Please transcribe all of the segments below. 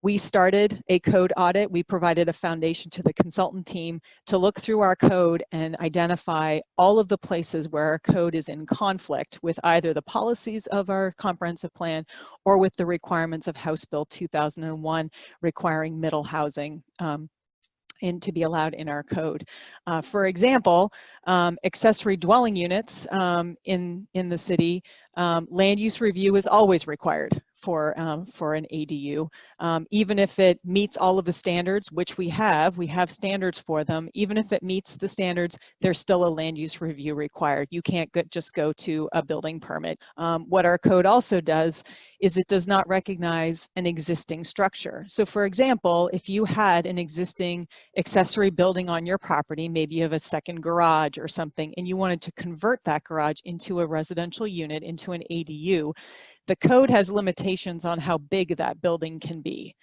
We started a code audit. We provided a foundation to the consultant team to look through our code and identify all of the places where our code is in conflict with either the policies of our comprehensive plan or with the requirements of House Bill 2001 requiring middle housing and to be allowed in our code. For example, accessory dwelling units in the city, land use review is always required for an ADU. Even if it meets all of the standards, which we have standards for them, even if it meets the standards, there's still a land use review required. You can't just go to a building permit. What our code also does is it does not recognize an existing structure. So for example, if you had an existing accessory building on your property, maybe you have a second garage or something, and you wanted to convert that garage into a residential unit, into an ADU, the code has limitations on how big that building can be.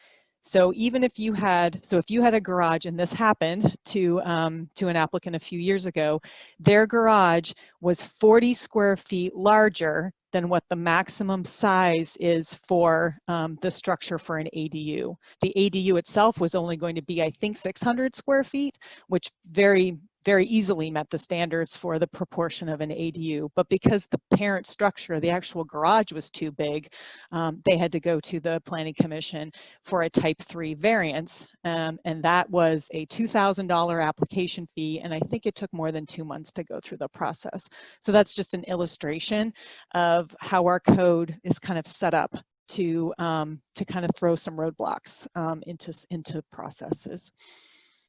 So even if you had, a garage, and this happened to an applicant a few years ago, their garage was 40 square feet larger than what the maximum size is for the structure for an ADU. The ADU itself was only going to be, I think, 600 square feet, which very easily met the standards for the proportion of an ADU. But because the parent structure, the actual garage, was too big, they had to go to the Planning Commission for a Type 3 variance. And that was a $2,000 application fee. And I think it took more than 2 months to go through the process. So that's just an illustration of how our code is kind of set up to kind of throw some roadblocks into processes.